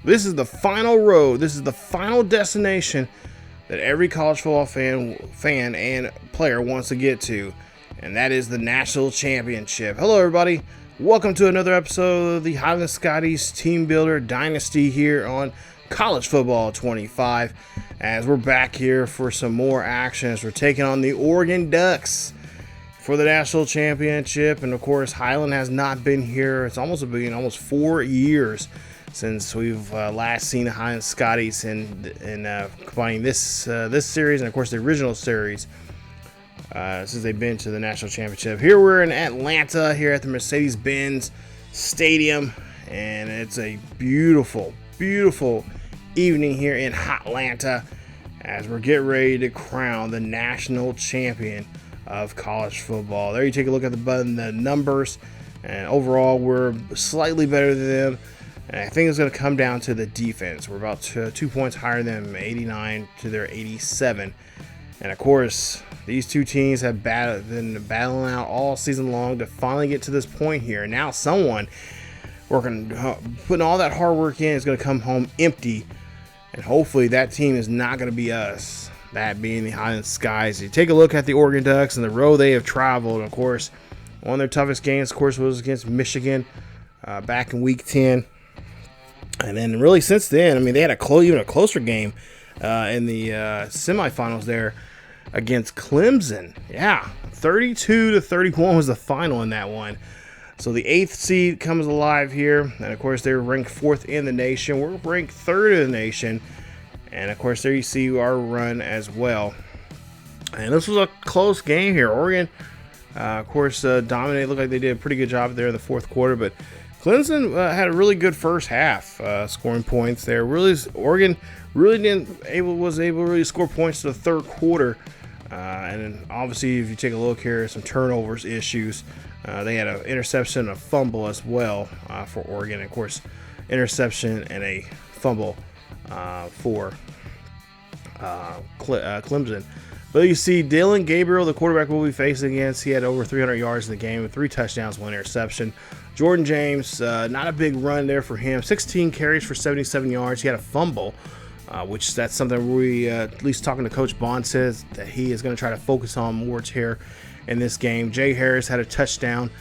This is the final road. This is the final destination that every college football fan and player wants to get to, and that is the national championship. Hello, everybody. Welcome to another episode of the Highland Scotties Teambuilder Dynasty here on College Football 25. As we're back here for some more action as we're taking on the Oregon Ducks for the national championship. And of course, Highland has not been here. It's almost 4 years since we've last seen the Highland Scotties and combining this series and of course the original series since they've been to the national championship. Here we're in Atlanta here at the Mercedes-Benz Stadium, and it's a beautiful evening here in Atlanta as we're getting ready to crown the national champion of college football. There you take a look at the numbers, and overall we're slightly better than them. And I think it's going to come down to the defense. We're about 2 points higher than them, 89 to their 87. And of course, these two teams have been battling out all season long to finally get to this point here. And now someone putting all that hard work in is going to come home empty. And hopefully that team is not going to be us, that being the Highland Skies. You take a look at the Oregon Ducks and the road they have traveled. Of course, one of their toughest games, of course, was against Michigan back in Week 10. And then really since then, I mean, they had even a closer game in the semifinals there against Clemson. Yeah, 32-31 was the final in that one. So the 8th seed comes alive here. And, of course, they're ranked 4th in the nation. We're ranked 3rd in the nation. And, of course, there you see our run as well. And this was a close game here. Oregon, of course, dominated. Looked like they did a pretty good job there in the fourth quarter. But Clemson had a really good first half, scoring points there. Oregon really was able to really score points to the third quarter. And then obviously, if you take a look here, some turnovers issues. They had an interception and a fumble as well for Oregon. Of course, interception and a fumble for Clemson. But you see Dylan Gabriel, the quarterback we'll be facing against, he had over 300 yards in the game with 3 touchdowns, 1 interception. Jordan James, not a big run there for him. 16 carries for 77 yards. He had a fumble, which that's something we, at least talking to Coach Bond, says that he is going to try to focus on more here in this game. Jay Harris had a touchdown.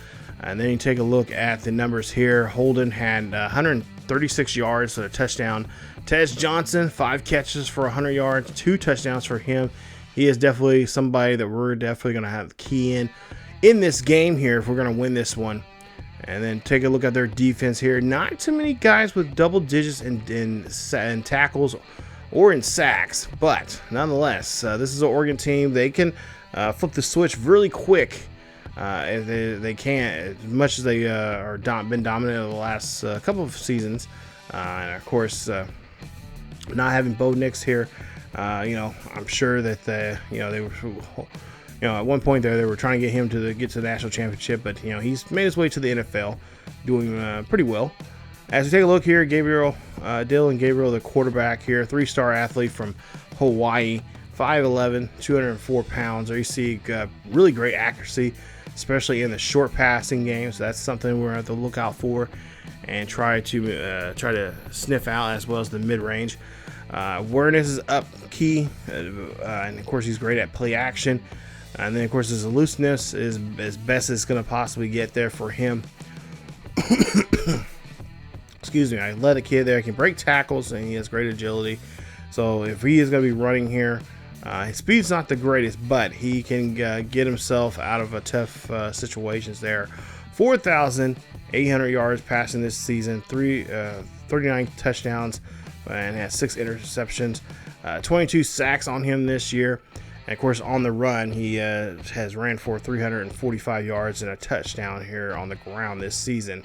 And then you take a look at the numbers here. Holden had 136 yards and a touchdown. Tez Johnson, 5 catches for 100 yards, 2 touchdowns for him. He is definitely somebody that we're definitely going to have the key in this game here if we're going to win this one. And then take a look at their defense here. Not too many guys with double digits in tackles or in sacks, but nonetheless, this is an Oregon team. They can flip the switch really quick. If they can, as much as they been dominant over the last couple of seasons. And of course, not having Bo Nix here, I'm sure that they were. At one point there, they were trying to get him to get to the national championship, but he's made his way to the NFL, doing pretty well. As we take a look here, Dylan Gabriel, the quarterback here, 3-star athlete from Hawaii, 5'11", 204 pounds. There you see really great accuracy, especially in the short passing game. So that's something we're going to have to look out for and try to sniff out, as well as the mid range. Awareness is up key, and of course he's great at play action. And then, of course, his elusiveness is as best as it's going to possibly get there for him. Excuse me. I let a kid there. He can break tackles, and he has great agility. So if he is going to be running here, his speed's not the greatest, but he can get himself out of a tough situations there. 4,800 yards passing this season, 39 touchdowns, and has 6 interceptions. 22 sacks on him this year. And of course, on the run, he has ran for 345 yards and a touchdown here on the ground this season.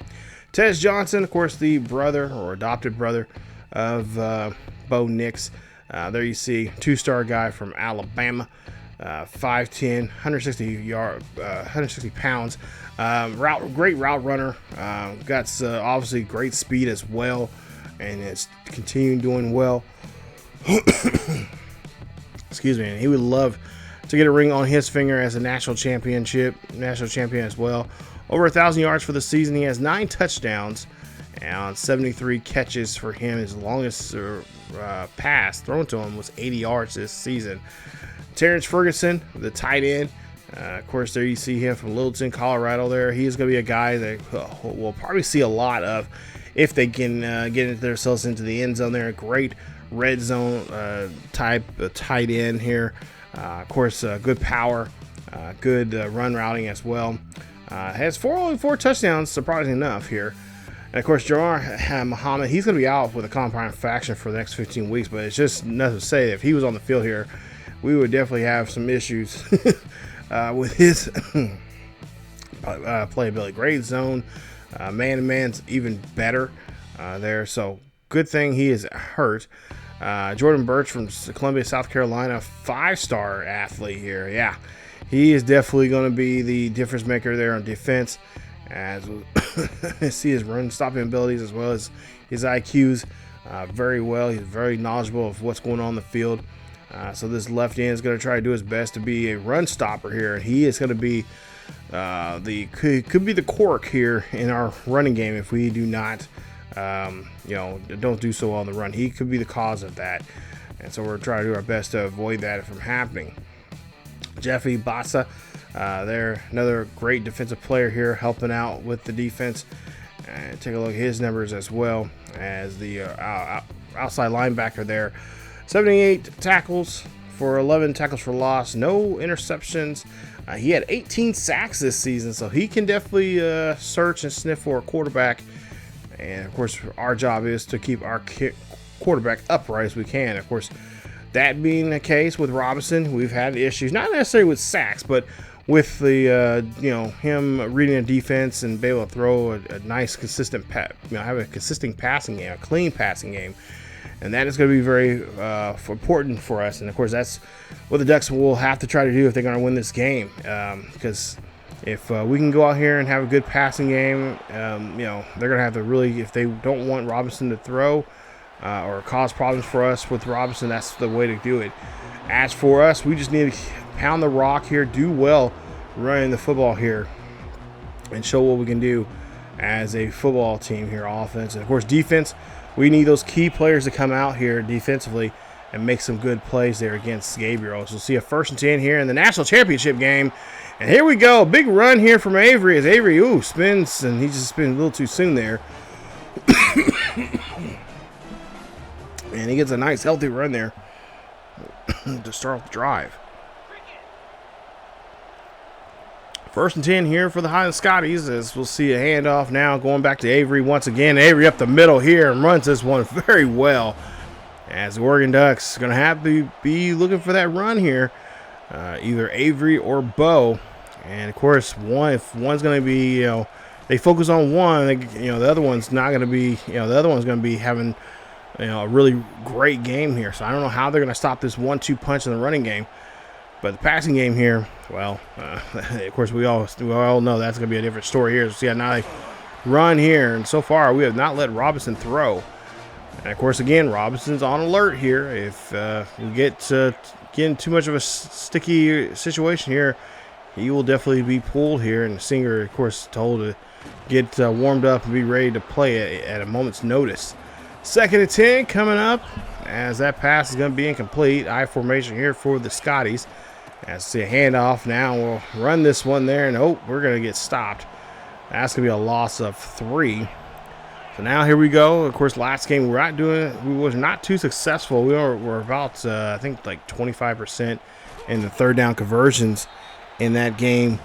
Tez Johnson, of course, the brother or adopted brother of Bo Nix. There you see 2-star guy from Alabama, 5'10", 160 pounds. Great route runner. Got obviously great speed as well, and it's continuing doing well. Excuse me. And he would love to get a ring on his finger as a national champion as well. Over 1,000 yards for the season. He has 9 touchdowns And on 73 catches for him, his longest pass thrown to him was 80 yards this season. Terrence Ferguson, the tight end. Of course, there you see him from Littleton, Colorado there. He's going to be a guy that we'll probably see a lot of if they can get themselves into the end zone there. Great red zone type tight end here. Of course, good power, good run routing as well. Has only four touchdowns, surprising enough here. And of course, Jamar Muhammad, he's going to be out with a compound fracture for the next 15 weeks, but it's just nothing to say that if he was on the field here, we would definitely have some issues with his playability. Great zone, man-to-man's even better there, so good thing he is hurt. Jordan Birch from Columbia, South Carolina, 5-star athlete here. Yeah, he is definitely going to be the difference maker there on defense. As we'll see his run stopping abilities as well as his IQs very well. He's very knowledgeable of what's going on in the field. So this left end is going to try to do his best to be a run stopper here, and he is going to be could be the cork here in our running game if we do not don't do so well on the run. He could be the cause of that, and so we're trying to do our best to avoid that from happening. Jeffy Bassa, there, another great defensive player here helping out with the defense. And take a look at his numbers as well as the outside linebacker there. 78 tackles for 11 tackles for loss, no interceptions. He had 18 sacks this season, so he can definitely search and sniff for a quarterback. And of course, our job is to keep our quarterback upright as we can. Of course, that being the case with Robinson, we've had issues, not necessarily with sacks, but with the him reading a defense and be able to throw a nice consistent have a consistent passing game, a clean passing game. And that is going to be very important for us. And, of course, that's what the Ducks will have to try to do if they're going to win this game. Because if we can go out here and have a good passing game, they're going to have to really, if they don't want Robinson to throw or cause problems for us with Robinson, that's the way to do it. As for us, we just need to pound the rock here, do well running the football here, and show what we can do as a football team here, offense. And, of course, defense. We need those key players to come out here defensively and make some good plays there against Gabriel. So we'll see a 1st and 10 here in the national championship game. And here we go. Big run here from Avery as Avery, spins, and he just spins a little too soon there. And he gets a nice, healthy run there to start off the drive. 1st and 10 here for the Highland Scotties, as we'll see a handoff now going back to Avery once again. Avery up the middle here and runs this one very well, as the Oregon Ducks going to have to be looking for that run here, either Avery or Bo. And of course, if one's going to be, they focus on one, the other one's not going to be, the other one's going to be having, a really great game here. So I don't know how they're going to stop this 1-2 punch in the running game. But the passing game here, well, of course, we all know that's going to be a different story here. So see, now they run here, and so far we have not let Robinson throw. And, of course, again, Robinson's on alert here. If we get in too much of a sticky situation here, he will definitely be pulled here. And Singer, of course, told to get warmed up and be ready to play at a moment's notice. 2nd and 10 coming up, as that pass is going to be incomplete. I formation here for the Scotties. As see a handoff now, we'll run this one there, and we're going to get stopped. That's going to be a loss of 3. So now here we go. Of course, last game we was not too successful. We're about I think like 25% in the 3rd down conversions in that game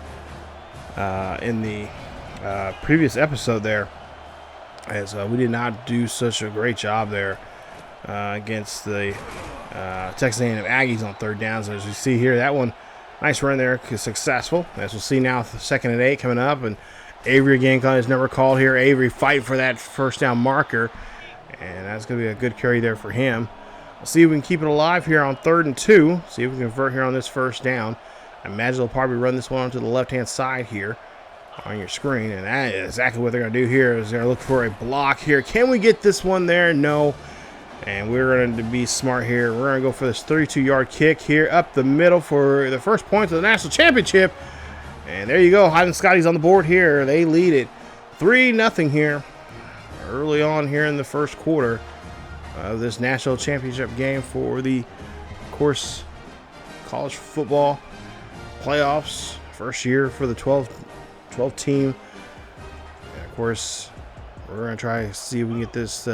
in the previous episode there, as we did not do such a great job there against the Texas A&M Aggies on 3rd downs. As you see here, that one, nice run there, successful. As we'll see now, 2nd and 8 coming up, and Avery again got his number called here. Avery fight for that 1st down marker, and that's going to be a good carry there for him. We'll see if we can keep it alive here on 3rd and 2. See if we can convert here on this 1st down. I imagine they'll probably run this one onto the left-hand side here on your screen, and that is exactly what they're going to do here. Is they're going to look for a block here. Can we get this one there? No. And we're going to be smart here. We're going to go for this 32-yard kick here up the middle for the first point of the national championship. And there you go. Highland Scotties on the board here. They lead it 3-0 here. early on here in the first quarter of this national championship game for the, of course, college football playoffs. First year for the 12 team. And of course, we're going to try to see if we can get this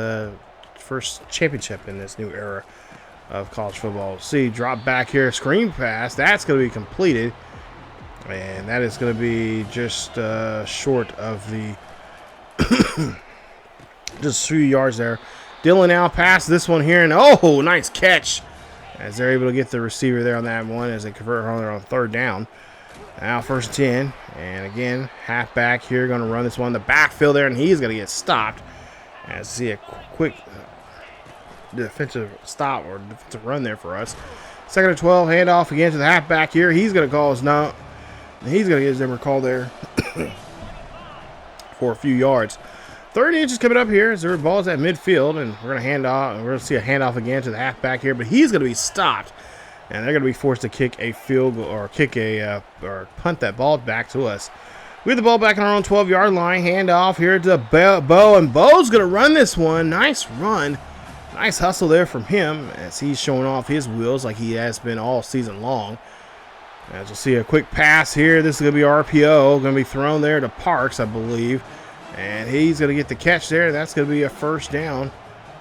first championship in this new era of college football. See, drop back here, screen pass. That's going to be completed. And that is going to be just short of the just a few yards there. Dylan now passes this one here, and oh, nice catch as they're able to get the receiver there on that one as they convert on third down. Now 1st and 10, and again, halfback here going to run this one in the backfield there, and he's going to get stopped. As see a quick defensive stop or defensive run there for us. 2nd and 12, handoff again to the halfback here. He's going to call his no. He's going to get his number call there for a few yards. 3rd inch is coming up here as the ball is at midfield, and we're going to hand off. We're going to see a handoff again to the halfback here, but he's going to be stopped, and they're going to be forced to kick a field goal or or punt that ball back to us. We have the ball back on our own 12-yard line. Handoff here to Bo, and Bo's going to run this one. Nice run. Nice hustle there from him as he's showing off his wheels like he has been all season long. As you'll see a quick pass here. This is going to be RPO. Going to be thrown there to Parks, I believe. And he's going to get the catch there. That's going to be a 1st down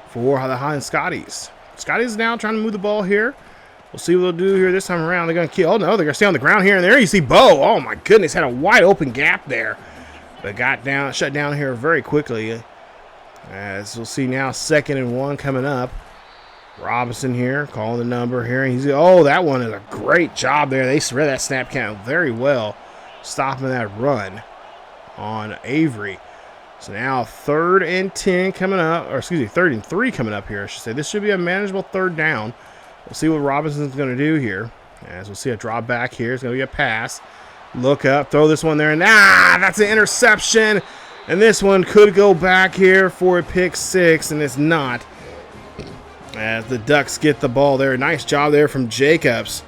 for the Highland Scotties. Scotties is now trying to move the ball here. We'll see what they'll do here this time around. They're going to kill. Oh, no, they're going to stay on the ground here and there. You see Bo. Oh, my goodness. Had a wide open gap there. But shut down here very quickly. As we'll see now, 2nd and 1 coming up. Robinson here, calling the number here. Oh, that one is a great job there. They read that snap count very well, stopping that run on Avery. So now 3rd and 10 coming up, or excuse me, 3rd and 3 coming up here, I should say. This should be a manageable 3rd down. We'll see what Robinson's going to do here. As we'll see a drop back here. It's going to be a pass. Look up, throw this one there, and that's an interception. And this one could go back here for a pick 6, and it's not. As the Ducks get the ball there. Nice job there from Jacobs.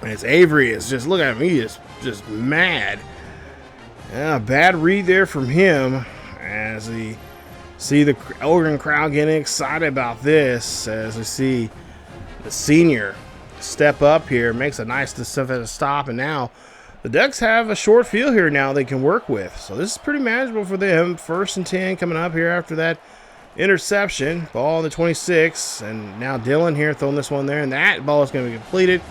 As Avery is just, look at him, he is just mad. Yeah, bad read there from him. As we see the Oregon crowd getting excited about this. As we see the senior step up here. Makes a nice stop. And now the Ducks have a short field here now they can work with. So this is pretty manageable for them. 1st and 10 coming up here after that interception. Ball on the 26, and now Dylan here throwing this one there, and that ball is going to be completed.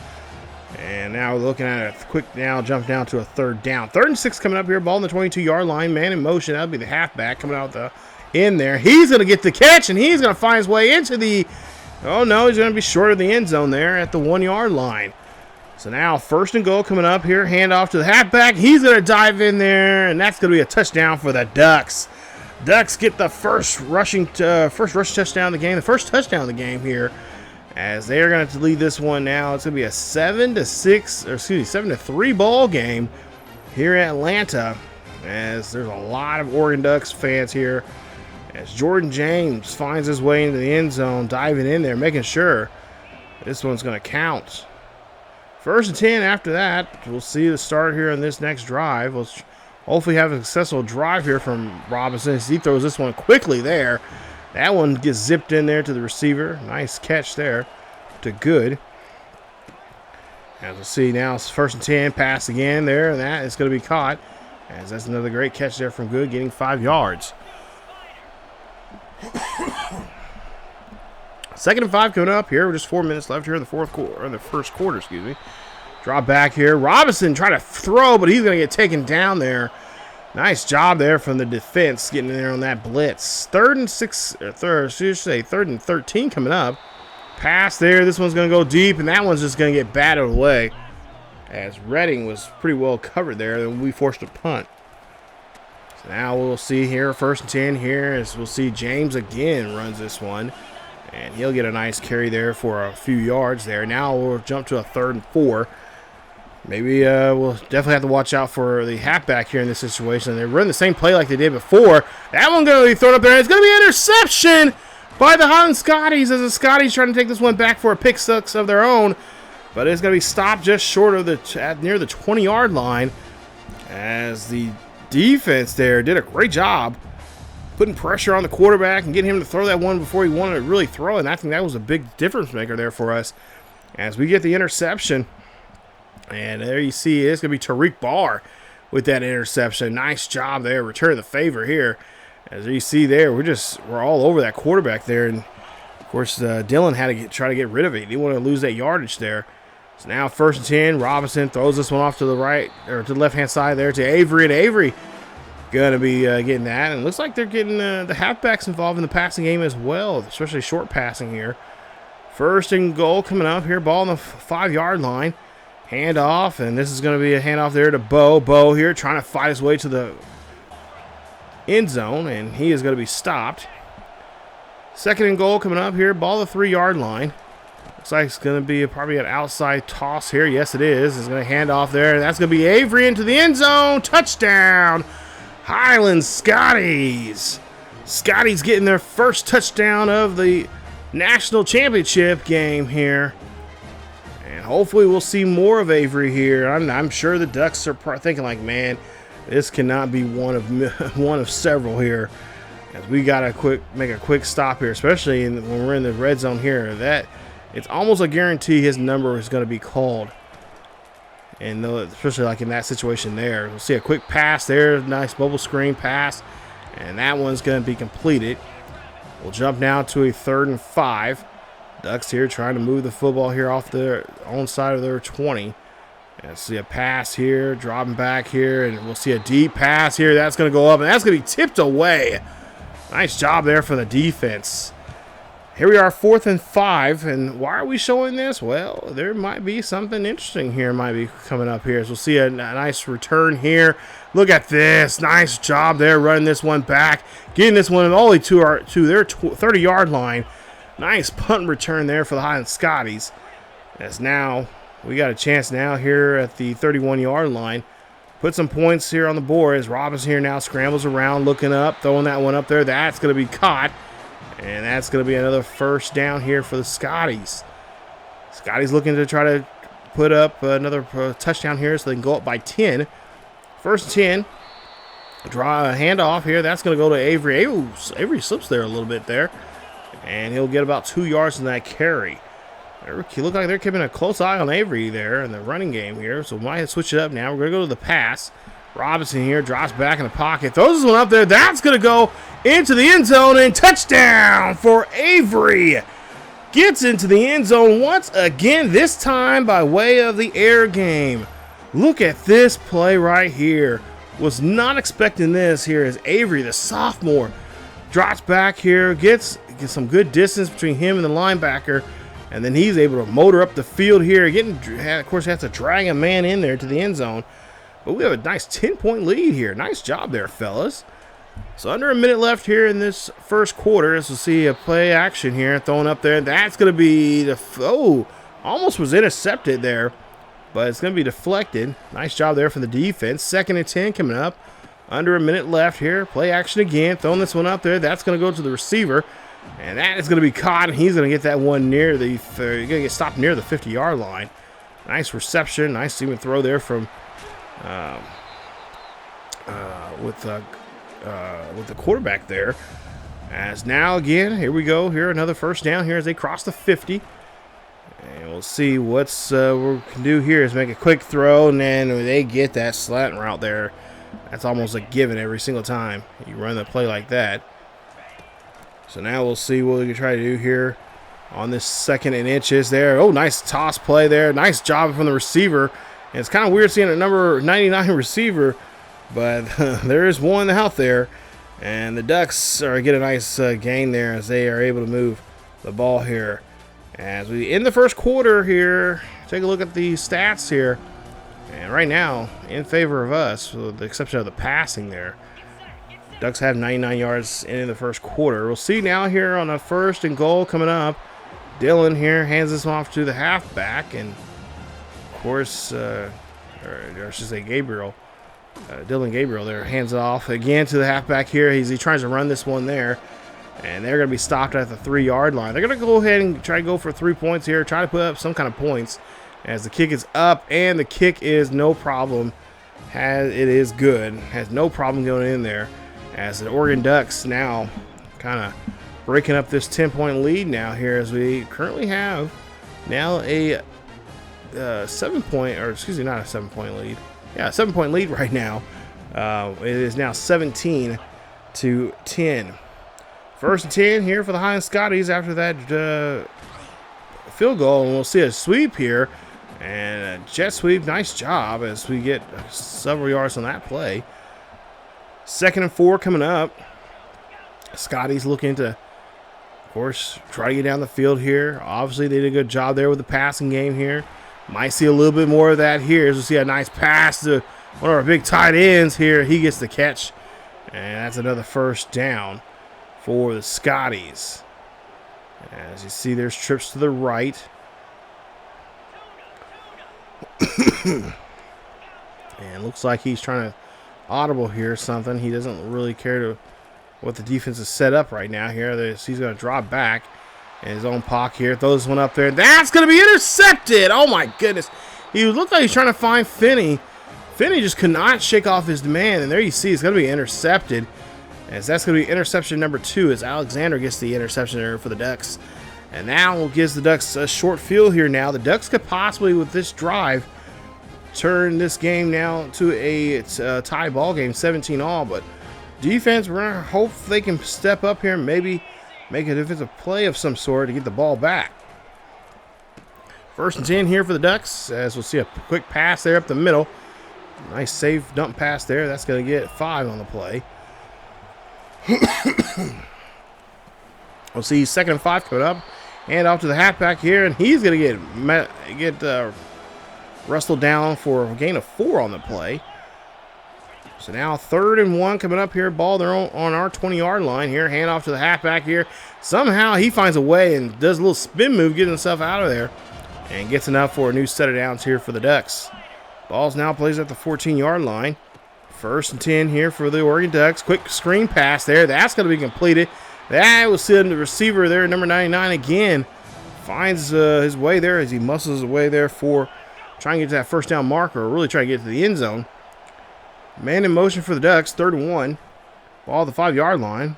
And now we're looking at a quick jump down to a 3rd down. 3rd and 6 coming up here. Ball on the 22-yard line. Man in motion. That'll be the halfback coming out the end there. He's going to get the catch, and he's going to find his way into the. Oh no, he's going to be short of the end zone there at the 1-yard line. So now 1st and goal coming up here. Handoff to the halfback. He's going to dive in there, and that's going to be a touchdown for the Ducks. Ducks get the first rush touchdown of the game, the first touchdown of the game here, as they are going to lead this one now. It's going to be a 7-3 ball game here in Atlanta, as there's a lot of Oregon Ducks fans here. As Jordan James finds his way into the end zone, diving in there, making sure this one's going to count. 1st and 10 after that. We'll see the start here on this next drive. We'll hopefully have a successful drive here from Robinson as he throws this one quickly there. That one gets zipped in there to the receiver. Nice catch there to Good. As we'll see now, it's 1st and 10, pass again there, and that is going to be caught. As that's another great catch there from Good, getting 5 yards. 2nd and 5 coming up here. We're just 4 minutes left here in the first quarter, excuse me. Drop back here. Robinson trying to throw, but he's going to get taken down there. Nice job there from the defense getting in there on that blitz. 3rd and 13 coming up. Pass there. This one's going to go deep, and that one's just going to get batted away. As Redding was pretty well covered there, and we forced a punt. So now we'll see here, 1st and 10 here, as we'll see James again runs this one. And he'll get a nice carry there for a few yards there. Now we'll jump to a 3rd and 4. Maybe we'll definitely have to watch out for the halfback here in this situation. They run the same play like they did before. That one going to be thrown up there. And it's going to be an interception by the Highland Scotties as the Scotties trying to take this one back for a pick six of their own. But it's going to be stopped just short of near the 20-yard line as the defense there did a great job putting pressure on the quarterback and getting him to throw that one before he wanted to really throw it. And I think that was a big difference maker there for us as we get the interception. And there you see it's going to be Tariq Barr with that interception. Nice job there, return the favor here. As you see there, we're all over that quarterback there. And of course, Dylan had to try to get rid of it. He didn't want to lose that yardage there. So now 1st and 10. Robinson throws this one off to the right, or to the left-hand side there to Avery. And Avery going to be getting that. And it looks like they're getting the halfbacks involved in the passing game as well, especially short passing here. 1st and goal coming up here. Ball on the 5-yard line. Hand off, and this is going to be a handoff there to Bo. Bo here trying to fight his way to the end zone, and he is going to be stopped. 2nd and goal coming up here. Ball the 3-yard line. Looks like it's going to be probably an outside toss here. Yes, it is. It's going to hand off there. That's going to be Avery into the end zone. Touchdown, Highland Scotties. Scotties getting their first touchdown of the national championship game here. And hopefully we'll see more of Avery here. I'm sure the Ducks are thinking like, man, this cannot be one of several here. As we got to make a quick stop here, especially when we're in the red zone here. That it's almost a guarantee his number is going to be called. And especially like in that situation there. We'll see a quick pass there. Nice bubble screen pass. And that one's going to be completed. We'll jump now to a 3rd and 5. Ducks here trying to move the football here off their own side of their 20. And see a pass here, dropping back here, and we'll see a deep pass here. That's going to go up, and that's going to be tipped away. Nice job there for the defense. Here we are, 4th and 5, and why are we showing this? Well, there might be something interesting here might be coming up here. So we'll see a nice return here. Look at this. Nice job there running this one back, getting this one only to their 30-yard line. Nice punt return there for the Highland Scotties. As now we got a chance now here at the 31-yard line. Put some points here on the board as Robinson here now scrambles around, looking up, throwing that one up there. That's going to be caught. And that's going to be another 1st down here for the Scotties. Scotties looking to try to put up another touchdown here so they can go up by 10. 1st and 10. Draw a handoff here. That's going to go to Avery. Avery slips there a little bit there. And he'll get about 2 yards in that carry. It look like they're keeping a close eye on Avery there in the running game here. So we might switch it up now. We're going to go to the pass. Robinson here drops back in the pocket. Throws this one up there. That's going to go into the end zone. And touchdown for Avery. Gets into the end zone once again. This time by way of the air game. Look at this play right here. Was not expecting this here as Avery, the sophomore, drops back here. Gets some good distance between him and the linebacker. And then he's able to motor up the field here. Of course, has to drag a man in there to the end zone. But we have a nice 10-point lead here. Nice job there, fellas. So under a minute left here in this 1st quarter. As we'll see a play action here. Throwing up there. That's going to be almost was intercepted there. But it's going to be deflected. Nice job there for the defense. 2nd and 10 coming up. Under a minute left here. Play action again. Throwing this one up there. That's going to go to the receiver. And that is going to be caught, and he's going to get that one near the you're going to get stopped near the 50-yard line. Nice reception. Nice even throw there from with the quarterback there. As now again, here we go. Here another 1st down here as they cross the 50. And we'll see what's we can do here is make a quick throw, and then they get that slant route there. That's almost a given every single time you run the play like that. So now we'll see what we can try to do here on this 2nd and inches there. Oh, nice toss play there. Nice job from the receiver. And it's kind of weird seeing a number 99 receiver, but there is one out there. And the Ducks get a nice gain there as they are able to move the ball here. As we end the 1st quarter here, take a look at the stats here. And right now, in favor of us, with the exception of the passing there. Ducks have 99 yards in the 1st quarter. We'll see now here on a 1st and goal coming up. Dylan here hands this one off to the halfback. And, of course, or I should say Gabriel. Dylan Gabriel there hands it off again to the halfback here. He tries to run this one there. And they're going to be stopped at the 3-yard line. They're going to go ahead and try to go for 3 points here. Try to put up some kind of points. As the kick is up, and the kick is no problem. It is good. Has no problem going in there. as the Oregon Ducks now kind of breaking up this 10-point lead now here, as we currently have now a 7-point, or excuse me, not a 7-point lead. Yeah, a 7-point lead right now. It is now 17-10. First and 10 here for the Highland Scotties after that field goal, and we'll see a sweep here and a jet sweep. Nice job as we get several yards on that play. 2nd and 4 coming up. Scotties looking to, of course, try to get down the field here. Obviously, they did a good job there with the passing game here. Might see a little bit more of that here as we see a nice pass to one of our big tight ends here. He gets the catch, and that's another first down for the Scotties. As you see, there's trips to the right. And looks like he's trying to audible here or something. He doesn't really care to what the defense is set up right now here. He's going to drop back in his own pocket here. Throws one up there. That's going to be intercepted. Oh, my goodness. He looked like he's trying to find Finney. Finney just could not shake off his man. And there you see it's going to be intercepted. As that's going to be interception number 2 as Alexander gets the interception there for the Ducks. And now gives the Ducks a short field here now. The Ducks could possibly, with this drive, turn this game now to a tie ball game, 17-all. But defense, we're going to hope they can step up here and maybe make a defensive play of some sort to get the ball back. 1st and 10 here for the Ducks, as we'll see a quick pass there up the middle. Nice safe dump pass there. That's going to get 5 on the play. We'll see 2nd and 5 coming up. Hand off to the halfback here, and he's going to get wrestled down for a gain of 4 on the play. So now 3rd and 1 coming up here. Ball there on our 20-yard line here. Hand off to the halfback here. Somehow he finds a way and does a little spin move, getting himself out of there, and gets enough for a new set of downs here for the Ducks. Ball's now plays at the 14-yard line. 1st and 10 here for the Oregon Ducks. Quick screen pass there. That's going to be completed. That was sending the receiver there, number 99 again. Finds his way there as he muscles his way there for trying to get to that first down marker, or really trying to get to the end zone. Man in motion for the Ducks, 3rd and 1. Ball at the 5-yard line.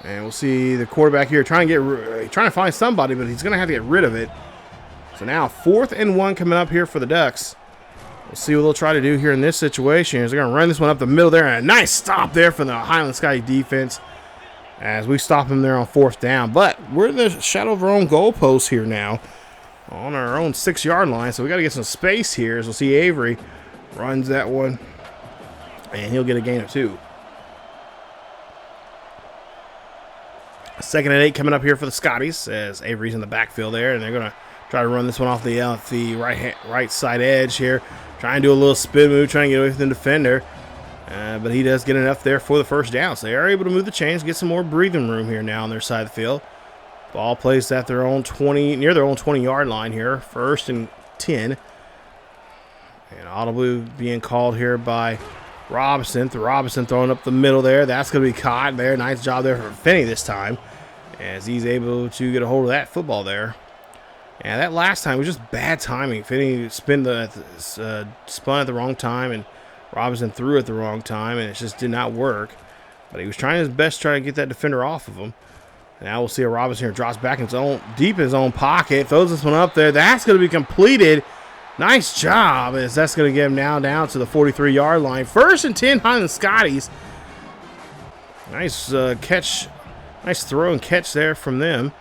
And we'll see the quarterback here trying to find somebody, but he's going to have to get rid of it. So now 4th and 1 coming up here for the Ducks. We'll see what they'll try to do here in this situation. They're going to run this one up the middle there, and a nice stop there from the Highland Sky defense as we stop him there on 4th down. But we're in the shadow of our own goalpost here now on our own 6-yard line, so we got to get some space here. As we'll see Avery runs that one, and he'll get a gain of 2. 2nd and 8 coming up here for the Scotties as Avery's in the backfield there, and they're going to try to run this one off the right side edge here. Trying to do a little spin move, trying to get away from the defender. But he does get enough there for the first down. So they are able to move the chains, get some more breathing room here now on their side of the field. Ball placed at their own 20, near their own 20-yard line here. 1st and 10. And audibly being called here by Robinson. Robinson throwing up the middle there. That's going to be caught there. Nice job there for Finney this time, as he's able to get a hold of that football there. And that last time was just bad timing. Finney spun at the wrong time, and Robinson threw at the wrong time, and it just did not work. But he was trying his best to try to get that defender off of him. Now we'll see a Robinson here drops back in deep in his own pocket, throws this one up there. That's going to be completed. Nice job, as that's going to get him now down to the 43-yard line. 1st and 10, Highland Scotties. Nice catch, nice throw and catch there from them.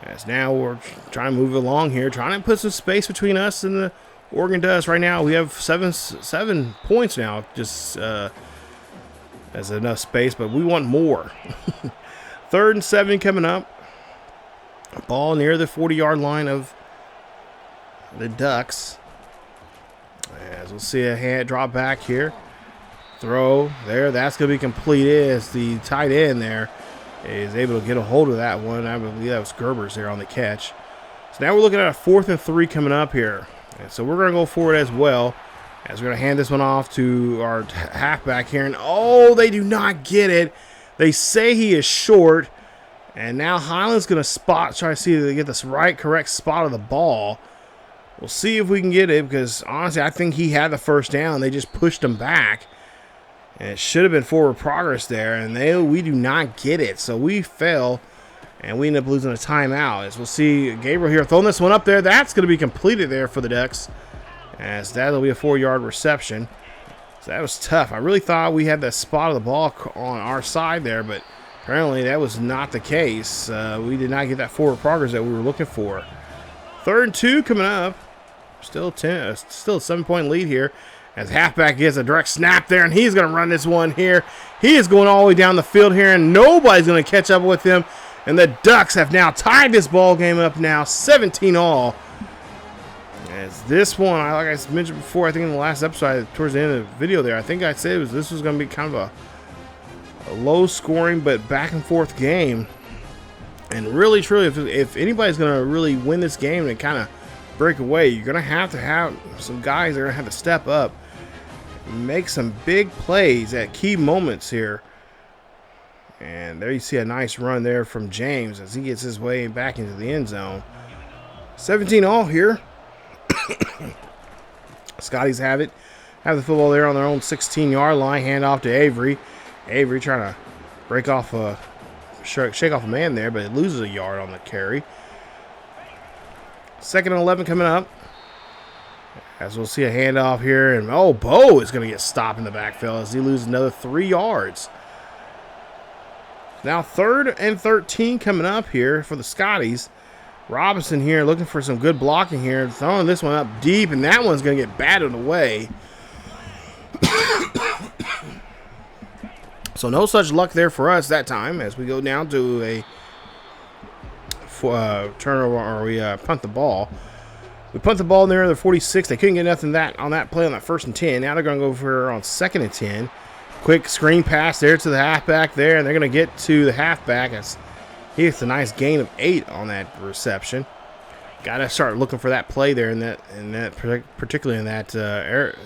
As now we're trying to move along here, trying to put some space between us and the Oregon Ducks. Right now we have seven points now, just as enough space, but we want more. 3rd and 7 coming up. Ball near the 40-yard line of the Ducks. As we'll see a hand drop back here. Throw there. That's going to be completed as the tight end there is able to get a hold of that one. I believe that was Gerber's there on the catch. So now we're looking at a 4th and 3 coming up here. And so we're going to go forward as well, as we're going to hand this one off to our halfback here. And oh, they do not get it. They say he is short. And now Highland's going to try to see if they get this correct spot of the ball. We'll see if we can get it, because honestly, I think he had the first down. They just pushed him back. And it should have been forward progress there, and we do not get it. So we fail, and we end up losing a timeout. As we'll see Gabriel here throwing this one up there. That's going to be completed there for the Ducks, as that'll be a 4-yard reception. So that was tough. I really thought we had the spot of the ball on our side there, but apparently that was not the case. We did not get that forward progress that we were looking for. 3rd and 2 coming up. Still a 7-point lead here. As halfback gets a direct snap there, and he's going to run this one here. He is going all the way down the field here, and nobody's going to catch up with him. And the Ducks have now tied this ball game up now, 17-all. As this one, like I mentioned before, I think in the last episode, towards the end of the video there, I think I said this was going to be kind of a low-scoring but back-and-forth game. And really, truly, if anybody's going to really win this game and kind of break away, you're going to have some guys that are going to have to step up, make some big plays at key moments here. And there you see a nice run there from James as he gets his way back into the end zone. 17-all here. Scotties have it. Have the football there on their own 16-yard line. Hand off to Avery. Avery trying to break off shake off a man there, but it loses a yard on the carry. 2nd and 11 coming up. As we'll see a handoff here. And, Bo is going to get stopped in the backfield as he loses another 3 yards. Now 3rd and 13 coming up here for the Scotties. Robinson here looking for some good blocking here. Throwing this one up deep, and that one's going to get batted away. So no such luck there for us that time as we go down to a turnover, or we punt the ball. We punt the ball near the 46. They couldn't get nothing on that play on that 1st and 10. Now they're going to go for on 2nd and 10. Quick screen pass there to the halfback there, and they're going to get to the halfback as he gets a nice gain of 8 on that reception. Got to start looking for that play there particularly in that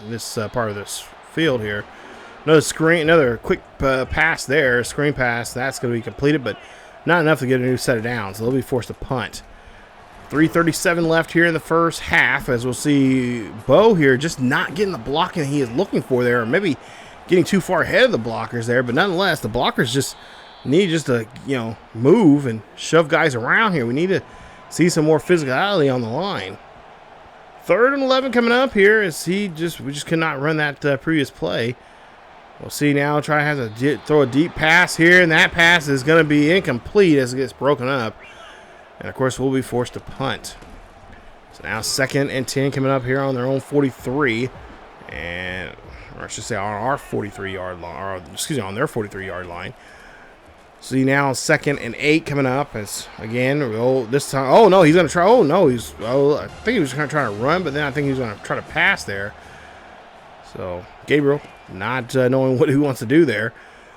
this part of this field here. Another quick pass there, screen pass. That's going to be completed, but not enough to get a new set of downs. So they'll be forced to punt. 3:37 left here in the first half, as we'll see Bo here just not getting the blocking he is looking for there, or maybe getting too far ahead of the blockers there. But nonetheless, the blockers just need to move and shove guys around here. We need to see some more physicality on the line. 3rd and 11 coming up here as we just could not run that previous play. We'll see now. Try to have to throw a deep pass here, and that pass is going to be incomplete as it gets broken up. And, of course, we'll be forced to punt. So now 2nd and 10 coming up here on their own 43. Or I should say on our 43-yard line. Or, excuse me, on their 43-yard line. See now 2nd and 8 coming up. As, again, this time. Oh, no, he's going to try. Oh, no, I think he was going to try to run, but then I think he's going to try to pass there. So, Gabriel not knowing what he wants to do there.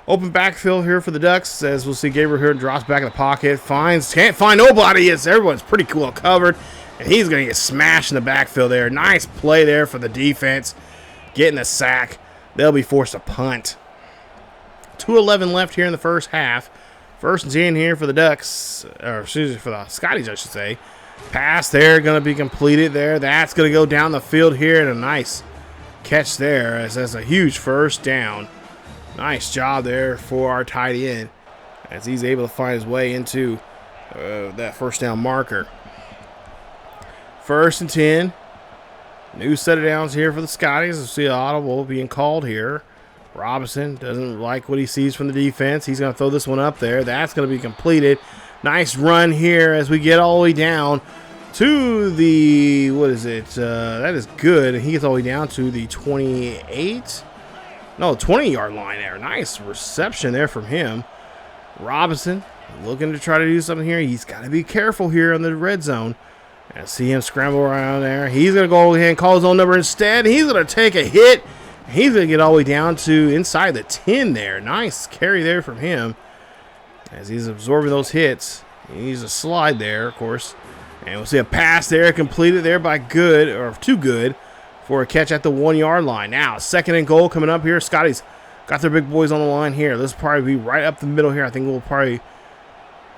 Open backfield here for the Ducks, as we'll see Gabriel here drops back in the pocket, can't find nobody, as everyone's pretty cool covered, and he's going to get smashed in the backfield there. Nice play there for the defense, getting the sack. They'll be forced to punt. 2:11 left here in the first half. 1st and 10 here for the Ducks, or excuse me, for the Scotties, I should say. Pass there, going to be completed there. That's going to go down the field here, and a nice catch there, as that's a huge 1st down. Nice job there for our tight end as he's able to find his way into that 1st down marker. 1st and 10. New set of downs here for the Scotties. We'll see an audible being called here. Robinson doesn't like what he sees from the defense. He's going to throw this one up there. That's going to be completed. Nice run here as we get all the way down to the, that is good. And he gets all the way down to the 20-yard line there. Nice reception there from him. Robinson looking to try to do something here. He's got to be careful here on the red zone. I see him scramble around there. He's going to go ahead and call his own number instead. He's going to take a hit. He's going to get all the way down to inside the 10 there. Nice carry there from him as he's absorbing those hits. He needs a slide there, of course. And we'll see a pass there completed there by Good, or too good, for a catch at the 1-yard line. Now, 2nd and goal coming up here. Scotties got their big boys on the line here. This will probably be right up the middle here. I think we'll probably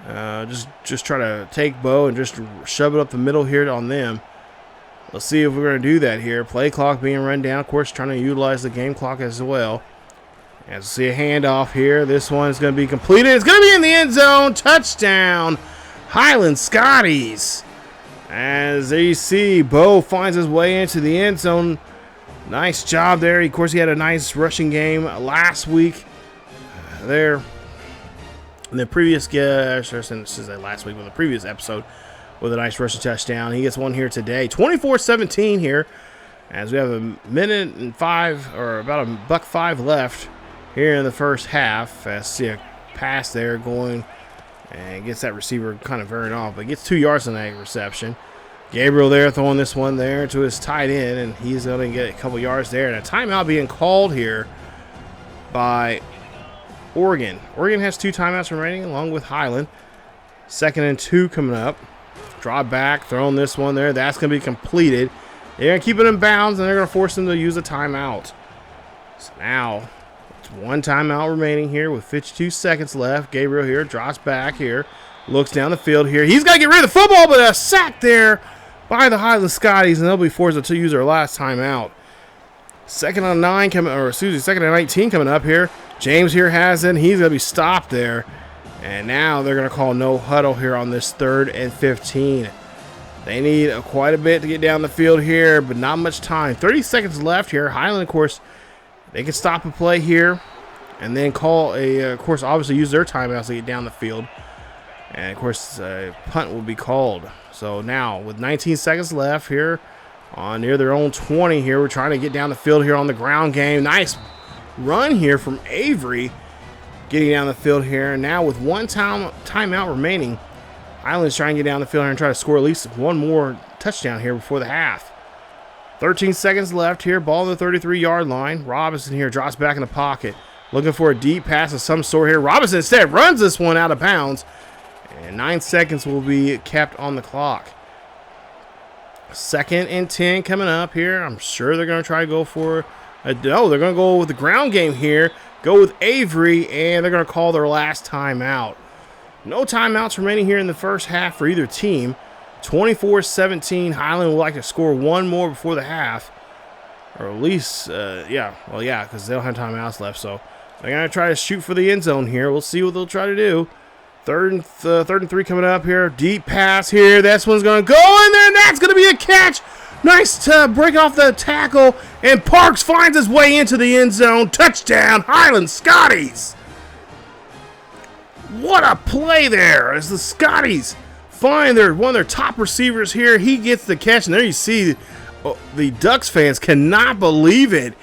just try to take Bo and just shove it up the middle here on them. Let's see if we're going to do that here. Play clock being run down. Of course, trying to utilize the game clock as well. As we see a handoff here, this one is going to be completed. It's going to be in the end zone. Touchdown, Highland Scotties. As there you see, Bo finds his way into the end zone. Nice job there. Of course, he had a nice rushing game last week there. In the previous, last week, with the previous episode, with a nice rushing touchdown. He gets one here today. 24-17 here, as we have a minute and about $1.05 left here in the first half. As see a pass there going and gets that receiver kind of veering off, but gets 2 yards on that reception. Gabriel there throwing this one there to his tight end, and he's going to get a couple yards there. And a timeout being called here by Oregon. Oregon has 2 timeouts remaining along with Highland. 2nd and 2 coming up. Draw back, throwing this one there. That's going to be completed. They're going to keep it in bounds, and they're going to force them to use a timeout. So now, it's 1 timeout remaining here with 52 seconds left. Gabriel here drops back here. Looks down the field here. He's got to get rid of the football, but a sack there by the Highland Scotties, and they'll be forced to use their last timeout. 2nd and 19 coming up here. James here has it. He's going to be stopped there. And now they're going to call no huddle here on this 3rd and 15. They need quite a bit to get down the field here, but not much time. 30 seconds left here. Highland, of course, they can stop a play here and then call of course, obviously use their timeouts to get down the field. And, of course, a punt will be called. So now, with 19 seconds left here on near their own 20 here, we're trying to get down the field here on the ground game. Nice run here from Avery getting down the field here. And now with 1 timeout remaining, Highland's trying to get down the field here and try to score at least 1 more touchdown here before the half. 13 seconds left here. Ball on the 33-yard line. Robinson here drops back in the pocket, looking for a deep pass of some sort here. Robinson instead runs this one out of bounds. And 9 seconds will be kept on the clock. 2nd and 10 coming up here. I'm sure they're going to try to go for they're going to go with the ground game here. Go with Avery, and they're going to call their last timeout. No timeouts remaining here in the first half for either team. 24-17. Highland would like to score 1 more before the half. Or at least, because they don't have timeouts left. So they're going to try to shoot for the end zone here. We'll see what they'll try to do. 3rd and 3 coming up here. Deep pass here. This one's going to go in there, and that's going to be a catch. Nice to break off the tackle, and Parks finds his way into the end zone. Touchdown, Highland Scotties. What a play there as the Scotties find one of their top receivers here. He gets the catch, and there you see the Ducks fans cannot believe it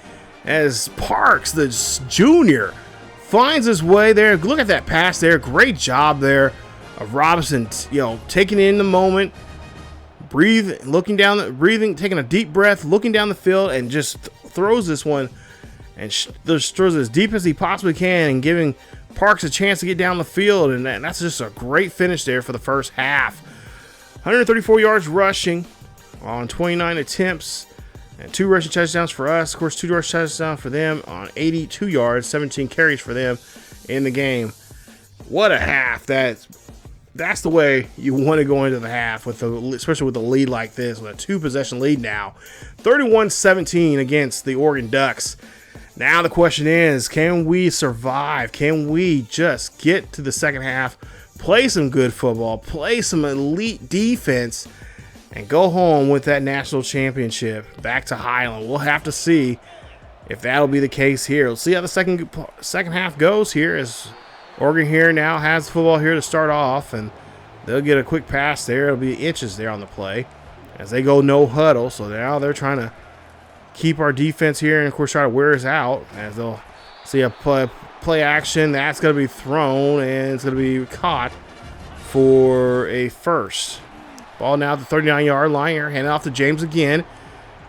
as Parks, the junior, finds his way there. Look at that pass there. Great job there of Robinson, taking it in the moment, taking a deep breath, looking down the field, and just throws this one and just throws it as deep as he possibly can and giving Parks a chance to get down the field. And that's just a great finish there for the first half. 134 yards rushing on 29 attempts. And 2 rushing touchdowns for us. Of course, 2 rushing touchdowns for them on 82 yards, 17 carries for them in the game. What a half. That's the way you want to go into the half, especially with a lead like this, with a 2-possession lead now. 31-17 against the Oregon Ducks. Now the question is, can we survive? Can we just get to the second half, play some good football, play some elite defense, and go home with that national championship back to Highland? We'll have to see if that'll be the case here. We'll see how the second half goes here, as Oregon here now has the football here to start off, and they'll get a quick pass there. It'll be inches there on the play as they go no huddle. So now they're trying to keep our defense here and, of course, try to wear us out, as they'll see a play action. That's going to be thrown, and it's going to be caught for a first. Ball now at the 39-yard line here. Hand it off to James again.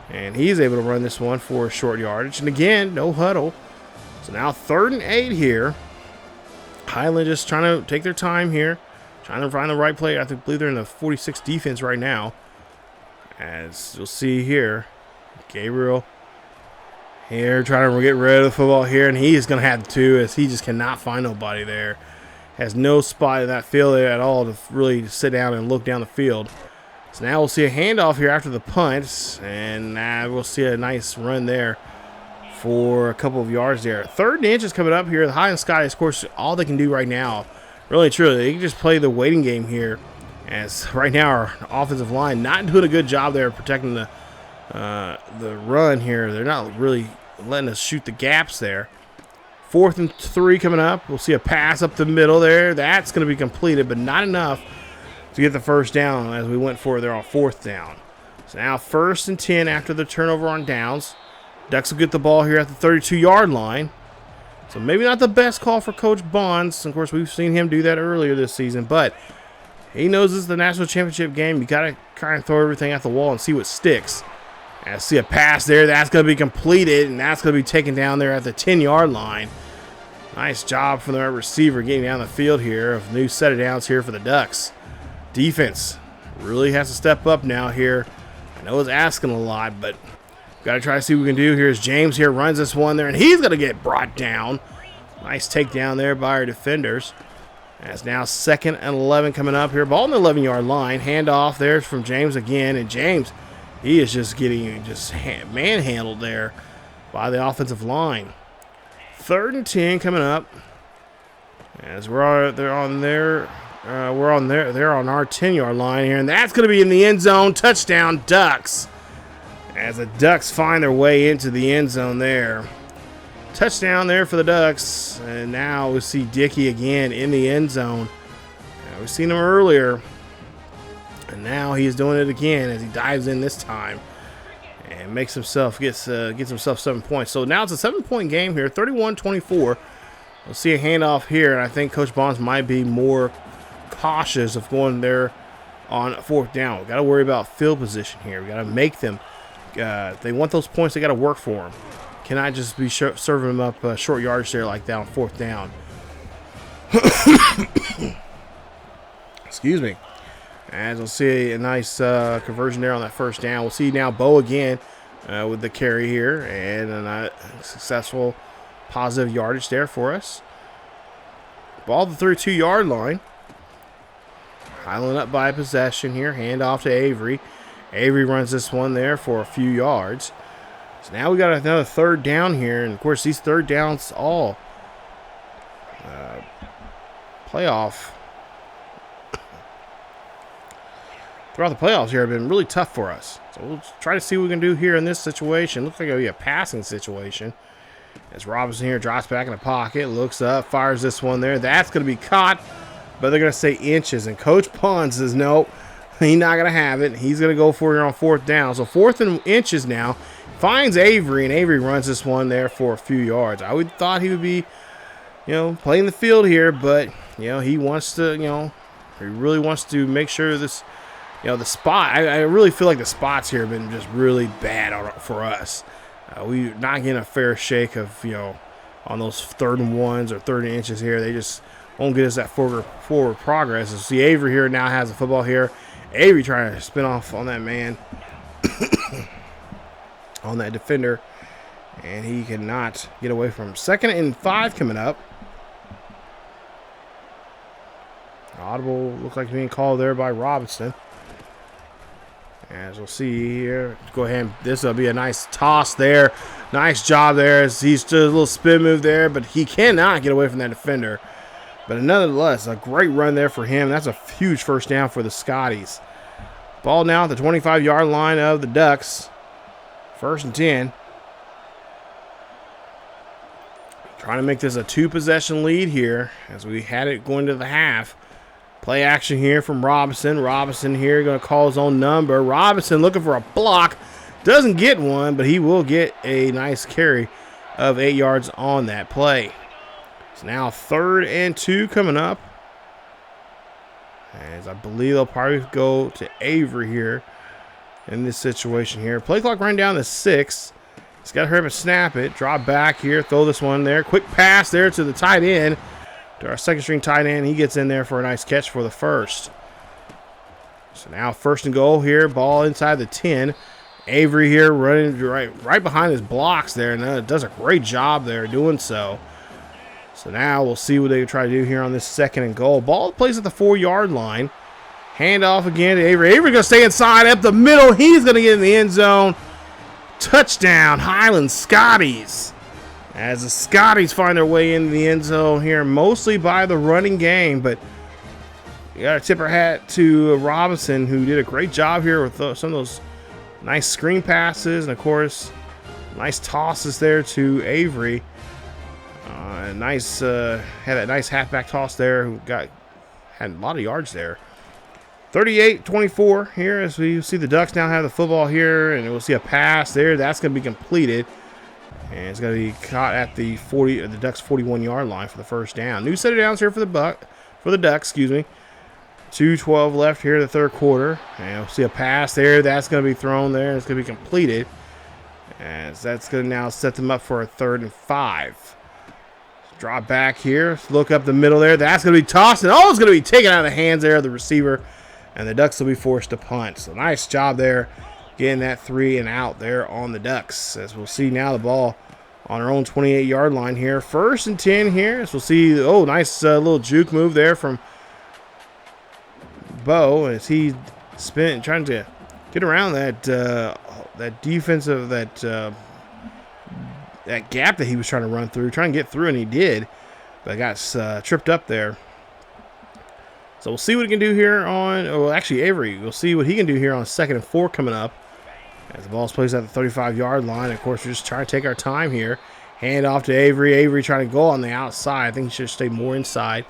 And he's able to run this one for a short yardage. And again, no huddle. So now 3rd and 8 here. Highland just trying to take their time here. Trying to find the right play. I believe they're in the 46 defense right now. As you'll see here. Gabriel here trying to get rid of the football here. And he is going to have to, as he just cannot find nobody there. Has no spot in that field at all to really sit down and look down the field. So now we'll see a handoff here after the punt, and we'll see a nice run there for a couple of yards there. 3rd and inch is coming up here. The Highland Scotties, of course, all they can do right now, really truly, they can just play the waiting game here. As right now our offensive line not doing a good job there protecting the run here. They're not really letting us shoot the gaps there. 4th and 3 coming up. We'll see a pass up the middle there. That's going to be completed, but not enough to get the first down as we went for there on 4th down. So now 1st and 10 after the turnover on downs. Ducks will get the ball here at the 32-yard line. So maybe not the best call for Coach Bonds. Of course, we've seen him do that earlier this season, but he knows this is the national championship game. You got to kind of throw everything at the wall and see what sticks. I see a pass there. That's going to be completed, and that's going to be taken down there at the 10-yard line. Nice job from the receiver getting down the field here. A new set of downs here for the Ducks. Defense really has to step up now here. I know it's asking a lot, but got to try to see what we can do here. As James here runs this one there, and he's going to get brought down. Nice takedown there by our defenders. That's now 2nd and 11 coming up here. Ball on the 11-yard line. Handoff there from James again, and James, he is just getting manhandled there by the offensive line. 3rd and 10 coming up. As they're on our 10-yard line here, and that's going to be in the end zone. Touchdown, Ducks. As the Ducks find their way into the end zone there. Touchdown there for the Ducks. And now we see Dickey again in the end zone. We've seen him earlier. And now he's doing it again as he dives in this time. And makes himself, gets himself 7 points. So now it's a 7-point game here, 31-24. We'll see a handoff here. And I think Coach Bonds might be more cautious of going there on 4th down. We've got to worry about field position here. We've got to make them. If they want those points, they got to work for them. Cannot just be serving them up short yardage there like that on 4th down. Excuse me. As we'll see a nice conversion there on that 1st down. We'll see now Bo again with the carry here and a successful positive yardage there for us. Ball to the 32-yard line. Highland up by possession here. Hand off to Avery. Avery runs this one there for a few yards. So now we got another 3rd down here. And, of course, these 3rd downs all playoff. Throughout the playoffs here have been really tough for us. So we'll try to see what we can do here in this situation. Looks like it'll be a passing situation. As Robinson here drops back in the pocket, looks up, fires this one there. That's going to be caught, but they're going to say inches. And Coach Pond says, no, he's not going to have it. He's going to go for it on 4th down. So 4th and inches now. Finds Avery, and Avery runs this one there for a few yards. I would thought he would be, playing the field here, but, he wants to, he really wants to make sure this, the spot. I really feel like the spots here have been just really bad for us. We're not getting a fair shake of, on those 3rd and 1s or 3rd and inches here. They just won't get us that forward progress. And see Avery here now has the football here. Avery trying to spin off on that man, on that defender, and he cannot get away from him. 2nd and 5 coming up. Audible looks like being called there by Robinson. As we'll see here, go ahead. This will be a nice toss there. Nice job there as he's just a little spin move there, but he cannot get away from that defender. But nonetheless, a great run there for him. That's a huge 1st down for the Scotties. Ball now at the 25-yard line of the Ducks. 1st and 10. Trying to make this a 2-possession lead here as we had it going to the half. Play action here from Robinson. Robinson here going to call his own number. Robinson looking for a block. Doesn't get one, but he will get a nice carry of 8 yards on that play. So now 3rd and 2 coming up. As I believe they'll probably go to Avery here in this situation here. Play clock running down to 6. He's got to hurry up and snap it. Drop back here. Throw this one there. Quick pass there to the tight end. To our 2nd string tight end. He gets in there for a nice catch for the 1st. So now 1st and goal here. Ball inside the 10. Avery here running right behind his blocks there. And does a great job there doing so. So now we'll see what they can try to do here on this 2nd and goal. Ball plays at the 4-yard line. Hand off again to Avery. Avery going to stay inside up the middle. He's going to get in the end zone. Touchdown, Highland Scotties. As the Scotties find their way into the end zone here, mostly by the running game, but you got to tip our hat to Robinson, who did a great job here with some of those nice screen passes, and of course, nice tosses there to Avery. Had that nice halfback toss there, who had a lot of yards there. 38-24 here, as we see the Ducks now have the football here, and we'll see a pass there. That's going to be completed, and it's going to be caught at the Ducks 41-yard line for the first down. New set of downs here for the Ducks, excuse me. 2:12 left here in the third quarter, and we'll see a pass there. That's going to be thrown there, and it's going to be completed, as that's going to now set them up for a 3rd and 5. Drop back here, look up the middle there. That's going to be tossed, and it's going to be taken out of the hands there of the receiver, and the Ducks will be forced to punt. So nice job there, getting that 3 and out there on the Ducks. As we'll see now the ball on our own 28-yard line here. 1st and 10 here, as we'll see. Nice little juke move there from Bo, as he trying to get around that defensive that gap that he was trying to run through, trying to get through, and he did, but got tripped up there. So we'll see what he can do here on, actually Avery, we'll see what he can do here on 2nd and 4 coming up, as the ball's placed at the 35-yard line. Of course, we're just trying to take our time here. Hand off to Avery. Avery trying to go on the outside. I think he should stay more inside.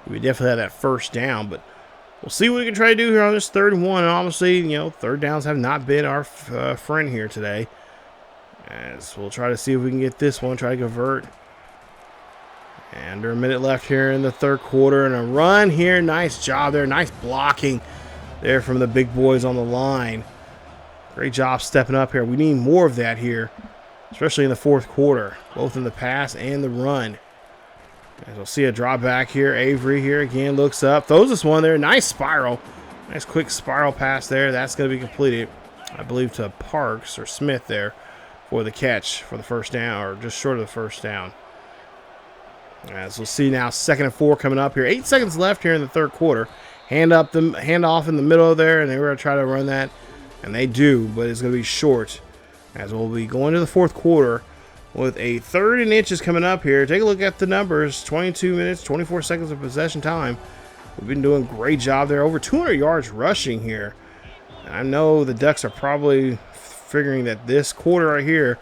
We definitely had that first down, but we'll see what we can try to do here on this 3rd and 1. And obviously, third downs have not been our friend here today. As we'll try to see if we can get this one, try to convert. And under a minute left here in the third quarter, and a run here. Nice job there. Nice blocking there from the big boys on the line. Great job stepping up here. We need more of that here, especially in the fourth quarter, both in the pass and the run. As we'll see a drop back here. Avery here again looks up, throws this one there. Nice spiral. Nice quick spiral pass there. That's going to be completed, I believe, to Parks or Smith there for the catch for the first down, or just short of the first down. As we'll see now, 2nd and 4 coming up here. 8 seconds left here in the third quarter. Hand off in the middle there, and they were going to try to run that, and they do, but it's going to be short. As we'll be going to the fourth quarter with a 3rd and inches coming up here. Take a look at the numbers. 22 minutes, 24 seconds of possession time. We've been doing a great job there. Over 200 yards rushing here. I know the Ducks are probably figuring that this quarter right here,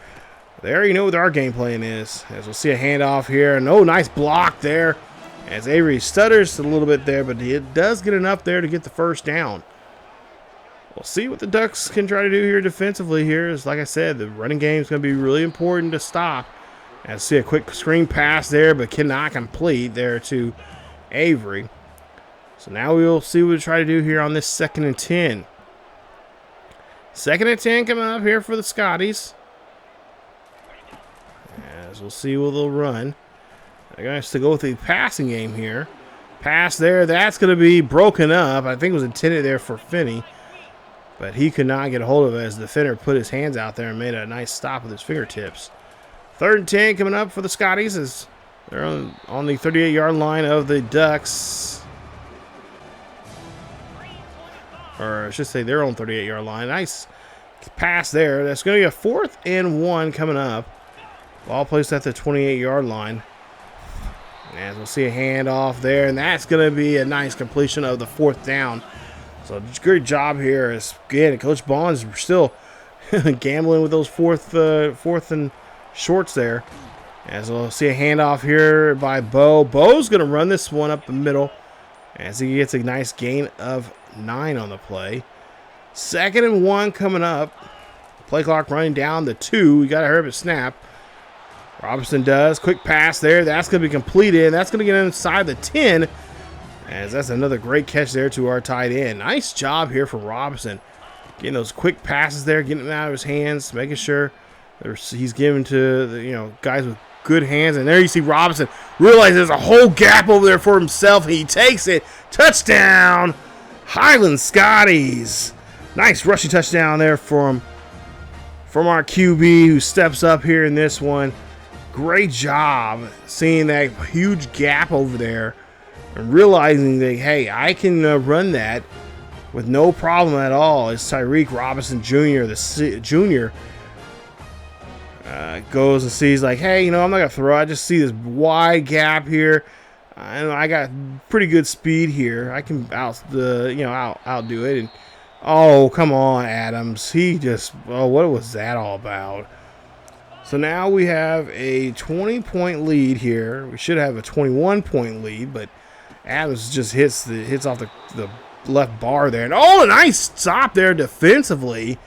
they already know what our game plan is. As we'll see a handoff here. And nice block there. As Avery stutters a little bit there, but it does get enough there to get the first down. We'll see what the Ducks can try to do here defensively here. As like I said, the running game is going to be really important to stop. And see a quick screen pass there, but cannot complete there to Avery. So now we'll see what we try to do here on this 2nd and 10. 2nd and 10 coming up here for the Scotties. As we'll see what they'll run. They're going to go with the passing game here. Pass there, that's going to be broken up. I think it was intended there for Finney, but he could not get a hold of it as the defender put his hands out there and made a nice stop with his fingertips. 3rd and 10 coming up for the Scotties as they're on the 38-yard line of the Ducks. Or I should say their own 38-yard line. Nice pass there. That's going to be a 4th and 1 coming up. Ball placed at the 28-yard line. As we'll see a handoff there, and that's going to be a nice completion of the 4th down. So great job here. As again, Coach Bond's still gambling with those fourth and shorts there. As we'll see a handoff here by Bo. Bo's going to run this one up the middle as he gets a nice gain of 9 on the play. 2nd and 1 coming up. Play clock running down to 2. We got to hurry up and snap. Robinson does. Quick pass there. That's going to be completed. That's going to get inside the 10. As that's another great catch there to our tight end. Nice job here for Robinson. Getting those quick passes there, getting them out of his hands, making sure he's giving to the, guys with good hands. And there you see Robinson realize there's a whole gap over there for himself. He takes it. Touchdown, Highland Scotties. Nice rushing touchdown there from our QB who steps up here in this one. Great job seeing that huge gap over there and realizing that, hey, I can run that with no problem at all. It's Tyreek Robinson Jr., the junior, Goes and sees like, hey, I'm not gonna throw. I just see this wide gap here. And I got pretty good speed here. I can outdo it. And oh, come on, Adams. What was that all about? So now we have a 20-point lead here. We should have a 21-point lead, but Adams just hits off the left bar there. And oh, a nice stop there defensively.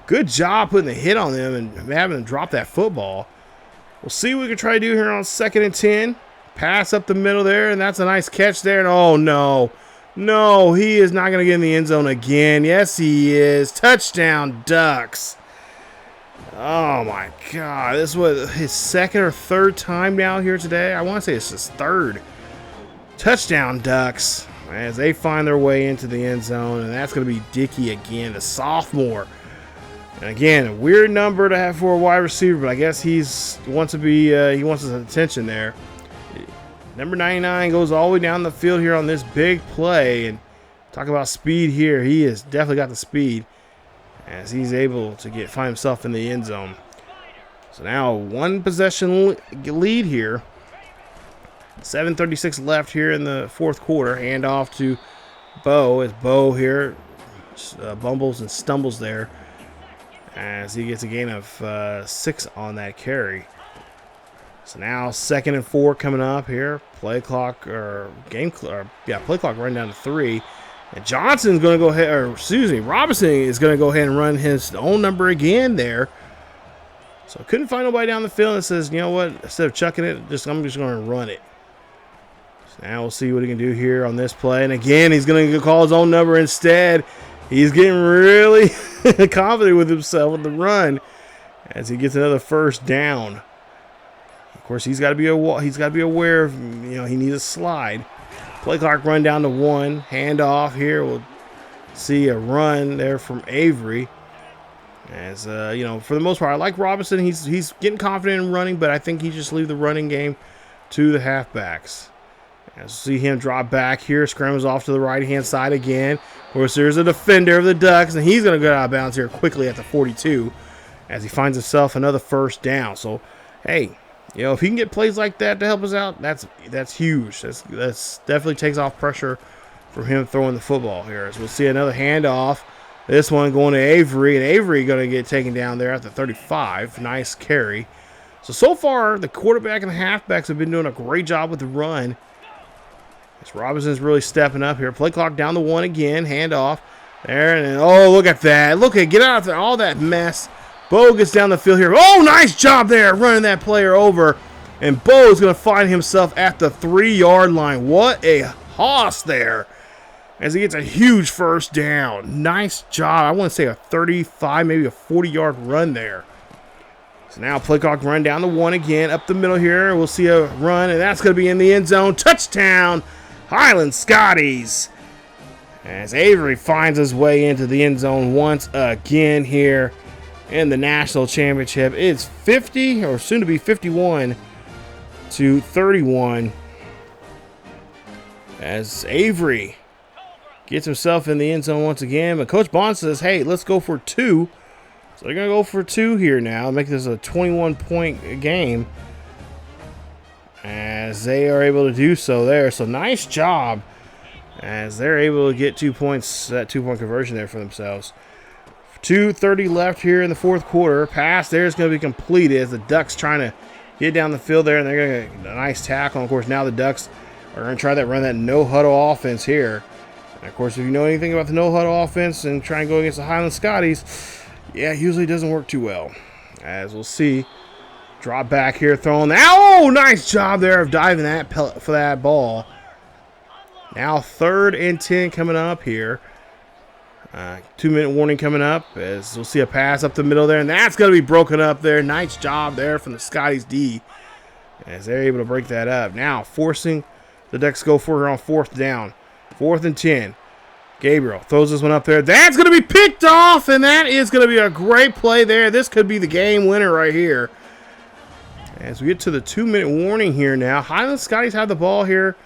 Good job putting the hit on them and having them drop that football. We'll see what we can try to do here on 2nd and 10. Pass up the middle there, and that's a nice catch there. And oh, no. No, he is not going to get in the end zone again. Yes, he is. Touchdown, Ducks. Oh, my God. This was his 2nd or 3rd time now here today. I want to say it's his 3rd. Touchdown, Ducks, as they find their way into the end zone. And that's going to be Dickey again, the sophomore. And again, a weird number to have for a wide receiver, but I guess he wants his attention there. Number 99 goes all the way down the field here on this big play. And talk about speed here. He has definitely got the speed as he's able to find himself in the end zone. So now 1 possession lead here. 7:36 left here in the 4th quarter. Hand off to Bo as Bo here bumbles and stumbles there as he gets a gain of 6 on that carry. So now 2nd and 4 coming up here. Play clock running down to 3. And Johnson's going to go ahead, Robinson is going to go ahead and run his own number again there. So couldn't find nobody down the field and says, you know what, instead of chucking it, I'm just going to run it. So now we'll see what he can do here on this play. And again, he's going to call his own number instead. He's getting really confident with himself with the run as he gets another 1st down. Of course, he's got to be aware of, he needs a slide. Play clock run down to 1. Hand off here. We'll see a run there from Avery. As for the most part, I like Robinson. He's getting confident in running, but I think he just leave the running game to the halfbacks. As see him drop back here, scrambles off to the right-hand side again. Of course, there's a defender of the Ducks, and he's going to go out of bounds here quickly at the 42 as he finds himself another 1st down. So, hey, if he can get plays like that to help us out, that's huge. That's definitely takes off pressure from him throwing the football here. As we'll see another handoff. This one going to Avery, and Avery going to get taken down there at the 35. Nice carry. So far, the quarterback and the halfbacks have been doing a great job with the run. As Robinson's really stepping up here. Play clock down to 1 again. Handoff there, and oh, look at that. Get out of all that mess. Bo gets down the field here. Oh, nice job there running that player over. And Bo is going to find himself at the 3-yard line. What a hoss there as he gets a huge 1st down. Nice job. I want to say a 35, maybe a 40-yard run there. So now play clock run down to 1 again. Up the middle here. We'll see a run, and that's going to be in the end zone. Touchdown, Highland Scotties. As Avery finds his way into the end zone once again here in the national championship. It's 50, or soon to be 51 to 31. As Avery gets himself in the end zone once again. But Coach Bond says, hey, let's go for 2. So they're going to go for 2 here now. Make this a 21-point game. As they are able to do so there. So nice job. As they're able to get 2 points, that 2-point conversion there for themselves. 2:30 left here in the 4th quarter. Pass there is going to be completed as the Ducks trying to get down the field there, and they're going to get a nice tackle. And of course, now the Ducks are going to try run that no-huddle offense here. And of course, if you know anything about the no-huddle offense and try and go against the Highland Scotties, yeah, it usually doesn't work too well. As we'll see, drop back here, throwing. Oh, nice job there of diving for that ball. Now 3rd and 10 coming up here. 2-minute warning coming up as we'll see a pass up the middle there, and that's going to be broken up there. Nice job there from the Scotties D as they're able to break that up. Now forcing the Ducks to go for her on 4th down. 4th and 10. Gabriel throws this one up there. That's going to be picked off, and that is going to be a great play there. This could be the game winner right here. As we get to the 2-minute warning here now, Highland Scotties have the ball here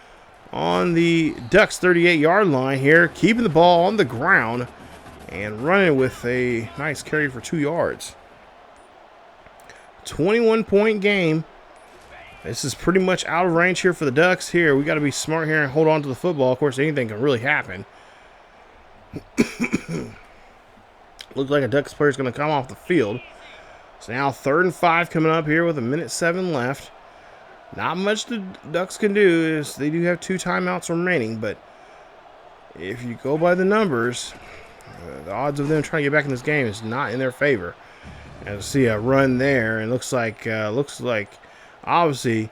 on the Ducks 38-yard line here, keeping the ball on the ground and running with a nice carry for 2 yards. 21-point game. This is pretty much out of range here for the Ducks. Here, we got to be smart here and hold on to the football. Of course, anything can really happen. Looks like a Ducks player is going to come off the field. So now 3rd and 5 coming up here with 1:07 left. Not much the Ducks can do. Is they do have 2 timeouts remaining, but if you go by the numbers, the odds of them trying to get back in this game is not in their favor. And see a run there, and looks like obviously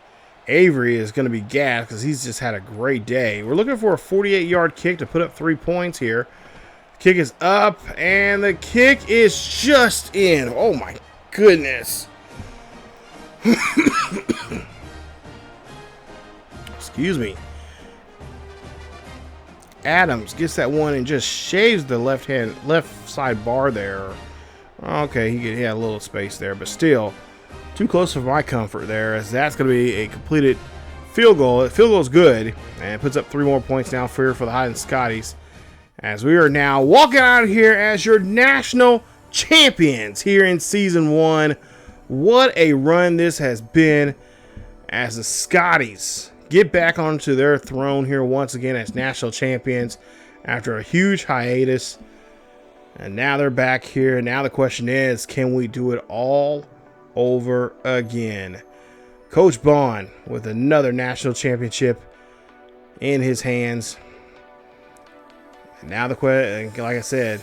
Avery is going to be gassed because he's just had a great day. We're looking for a 48-yard kick to put up 3 points here. Kick is up, and the kick is just in. Oh my goodness. Excuse me. Adams gets that one and just shaves the left side bar there. Okay, he had a little space there, but still too close for my comfort there, as that's going to be a completed field goal. The field goal is good, and it puts up 3 more points now for the Highland Scotties, as we are now walking out of here as your national champions here in Season 1. What a run this has been, as the Scotties get back onto their throne here once again as national champions after a huge hiatus. And now they're back here. Now the question is, can we do it all over again? Coach Bond with another national championship in his hands. And now the question, like I said,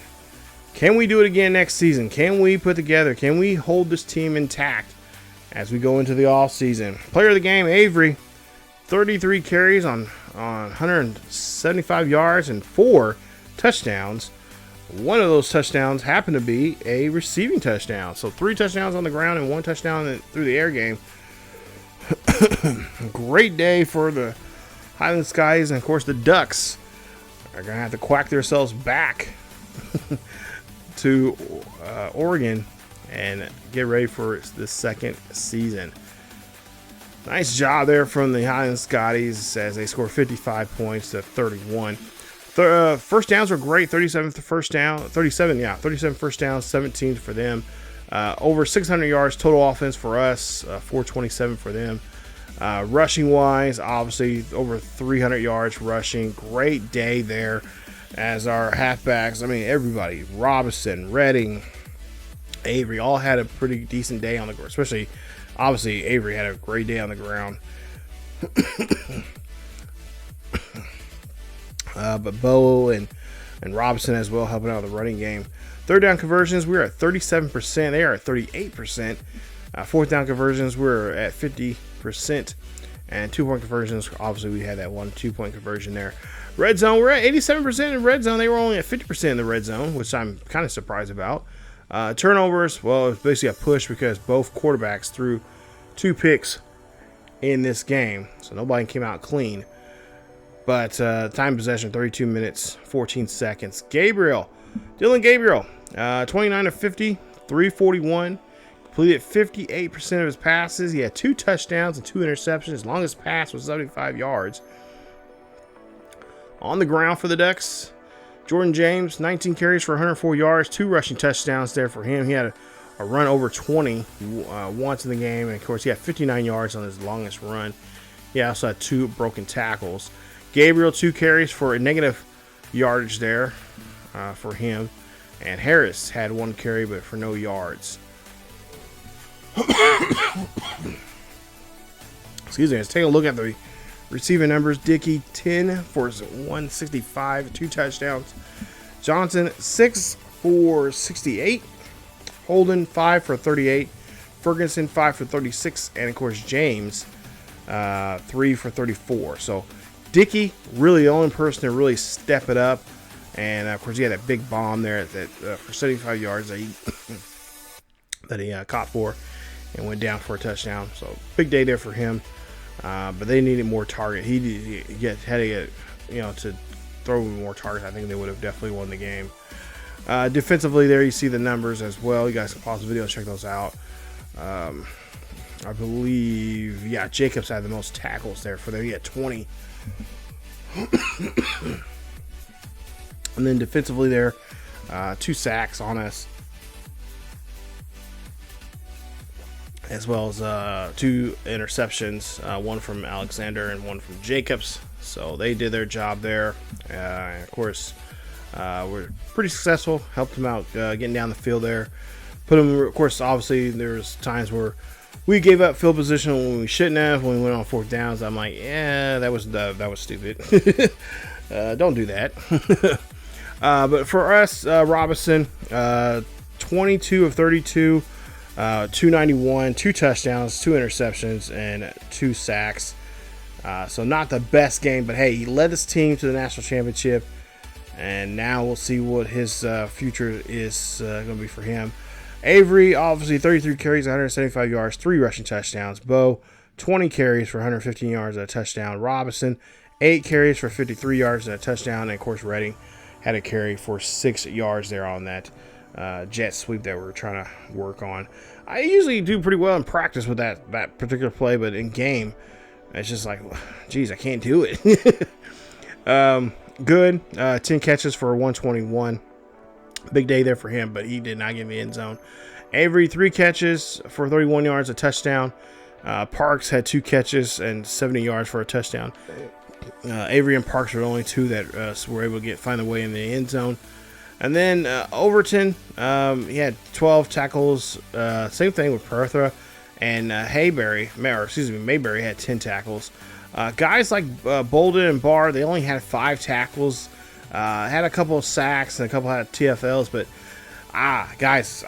can we do it again next season? Can we put together, can we hold this team intact as we go into the off season? Player of the game, Avery, 33 carries on 175 yards and 4 touchdowns. One of those touchdowns happened to be a receiving touchdown. So 3 touchdowns on the ground and 1 touchdown through the air game. Great day for the Highland Skies. And, of course, the Ducks are going to have to quack themselves back to Oregon and get ready for the second season. Nice job there from the Highland Scotties as they score 55 points to 31. First downs were great. 37 first down, 37 first downs, 17 for them. Over 600 yards total offense for us, 427 for them. Rushing wise, obviously over 300 yards rushing. Great day there as our halfbacks. I mean, everybody, Robinson, Redding, Avery, all had a pretty decent day on the ground. Especially, obviously, Avery had a great day on the ground. But Bo and Robinson as well helping out with the running game. 3rd down conversions, we're at 37%. They are at 38%. 4th down conversions, we're at 50%. And 2-point conversions, obviously we had that 2-point conversion there. Red zone, we're at 87% in red zone. They were only at 50% in the red zone, which I'm kind of surprised about. Turnovers, well, it's basically a push because both quarterbacks threw 2 picks in this game. So nobody came out clean. But time possession, 32 minutes, 14 seconds. Dylan Gabriel, 29 of 50, 341. Completed 58% of his passes. He had 2 touchdowns and 2 interceptions. His longest pass was 75 yards. On the ground for the Ducks, Jordan James, 19 carries for 104 yards, 2 rushing touchdowns there for him. He had a run over 20 once in the game. And, of course, he had 59 yards on his longest run. He also had 2 broken tackles. Gabriel, 2 carries for a negative yardage there for him. And Harris had 1 carry, but for no yards. Excuse me. Let's take a look at the receiving numbers. Dickey, 10 for 165, 2 touchdowns. Johnson, 6 for 68. Holden, 5 for 38. Ferguson, 5 for 36. And, of course, James, 3 for 34. So, Dickey, really the only person to really step it up. And, of course, he had that big bomb there for 75 yards that he caught for and went down for a touchdown. So, big day there for him. But they needed more target. He had to get, to throw more targets. I think they would have definitely won the game. Defensively there, you see the numbers as well. You guys can pause the video and check those out. I believe, Jacobs had the most tackles there for them. He had 20. And then defensively there, 2 sacks on us. as well as 2 interceptions, one from Alexander and one from Jacobs. So they did their job there. And of course, we're pretty successful. Helped them out getting down the field there. Put them, of course, obviously there's times where we gave up field position when we shouldn't have. When we went on 4th downs, I'm like, yeah, that was stupid. Don't do that. But for us, Robinson, 22 of 32, 291, 2 touchdowns, 2 interceptions, and 2 sacks. So not the best game, but hey, he led his team to the national championship, and now we'll see what his future is going to be for him. Avery, obviously 33 carries, 175 yards, 3 rushing touchdowns. Bo, 20 carries for 115 yards and a touchdown. Robinson, 8 carries for 53 yards and a touchdown. And of course, Redding had a carry for 6 yards there on that jet sweep that we're trying to work on. I usually do pretty well in practice with that particular play, but in game, it's just like, geez, I can't do it. Good. 10 catches for 121. Big day there for him, but he did not get in the end zone. Avery, 3 catches for 31 yards, a touchdown. Parks had 2 catches and 70 yards for a touchdown. Avery and Parks were the only 2 that were able to find their way in the end zone. And then Overton, he had 12 tackles. Same thing with Perthra. And Mayberry had 10 tackles. Guys like Bolden and Barr, they only had 5 tackles. Had a couple of sacks and a couple had TFLs, but guys,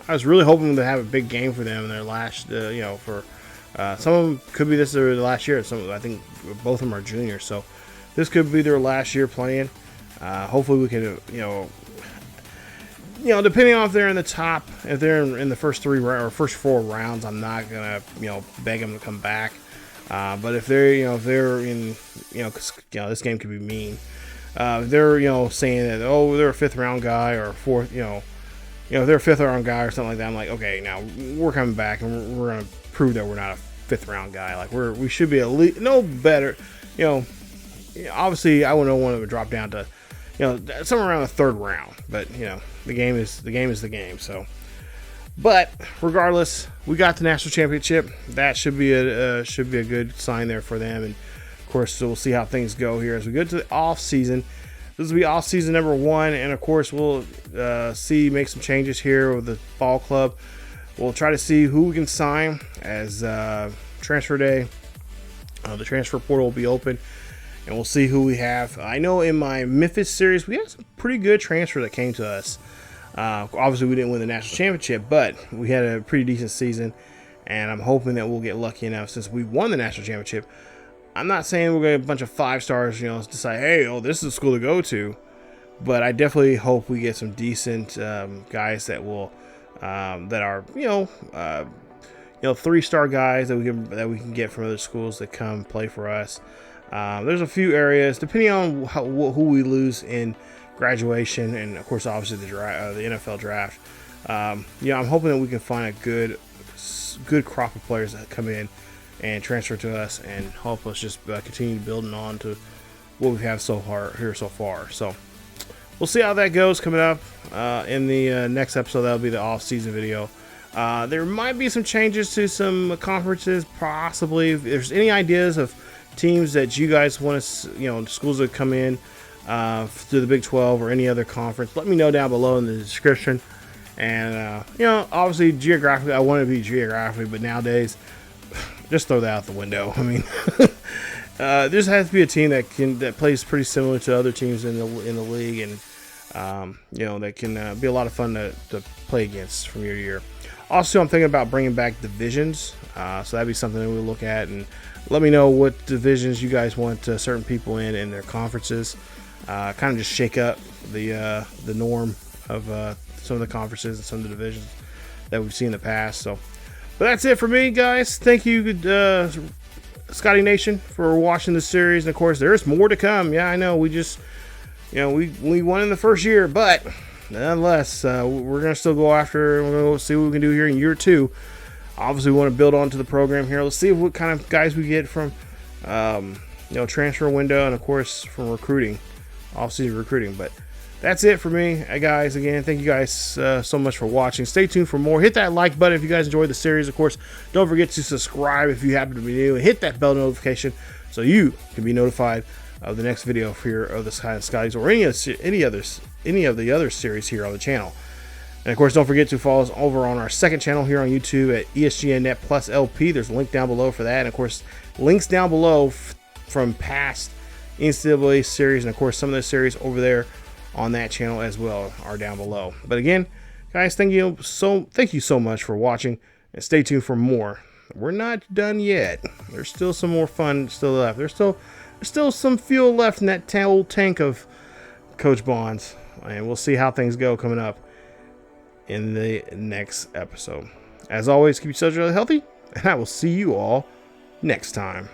I was really hoping to have a big game for them in their last, for some of them could be this their last year. I think both of them are juniors, so this could be their last year playing. Hopefully we can, depending on if they're in the top, if they're in the first 3 or first 4 rounds, I'm not gonna, beg them to come back. But if they're in, because this game could be mean. They're saying that they're a 5th round guy or a 4th, if they're a 5th round guy or something like that. I'm like, okay, now we're coming back and we're gonna prove that we're not a 5th round guy. Like we should be no better. Obviously I wouldn't want to drop down to somewhere around the 3rd round. But the game is the game. So, but regardless, we got the national championship. That should be a good sign there for them. And of course, so we'll see how things go here as we go to the off season. This will be off season number 1, and of course we'll make some changes here with the ball club. We'll try to see who we can sign as transfer day. The transfer portal will be open, and we'll see who we have. I know in my Memphis series we had some pretty good transfer that came to us. Obviously we didn't win the national championship, but we had a pretty decent season, and I'm hoping that we'll get lucky enough since we won the national championship. I'm not saying we're going to get a bunch of 5 stars, decide, hey, this is a school to go to. But I definitely hope we get some decent guys that will, that are, 3-star guys that we can get from other schools that come play for us. There's a few areas, depending on who we lose in graduation, and of course, obviously the NFL draft. I'm hoping that we can find a good crop of players that come in and transfer to us and help us just continue building on to what we have so far. So we'll see how that goes coming up in the next episode. That'll be the off-season video. There might be some changes to some conferences, possibly. If there's any ideas of teams that you guys want to, schools that come in through the Big 12 or any other conference, let me know down below in the description. And, obviously, geographically, I want to be geographically, but nowadays, just throw that out the window. I mean, there just has to be a team that plays pretty similar to other teams in the league, and that can be a lot of fun to play against from year to year. Also, I'm thinking about bringing back divisions, so that'd be something that we'll look at, and let me know what divisions you guys want certain people in their conferences. Kind of just shake up the norm of some of the conferences and some of the divisions that we've seen in the past. So. But that's it for me, guys. Thank you, Scotty Nation, for watching this series. And, of course, there's more to come. Yeah, I know. We just, we won in the first year. But, nonetheless, we're going to still go after. We're going to see what we can do here in year 2. Obviously, we want to build onto the program here. Let's see what kind of guys we get from, transfer window and, of course, from recruiting. off-season recruiting. But that's it for me, guys. Again, thank you guys so much for watching. Stay tuned for more. Hit that like button if you guys enjoyed the series. Of course, don't forget to subscribe if you happen to be new, and hit that bell notification so you can be notified of the next video here of the Scotties or any of the other series here on the channel. And of course, don't forget to follow us over on our second channel here on YouTube at ESGNet plus LP. There's a link down below for that, and of course, links down below from past NCAA series, and of course, some of those series over there on that channel as well are down below. But again, guys, thank you so much for watching, and stay tuned for more. We're not done yet. There's still some more fun still left. There's still some fuel left in that old tank of Coach Bonds, and we'll see how things go coming up in the next episode. As always, keep yourselves really healthy, and I will see you all next time.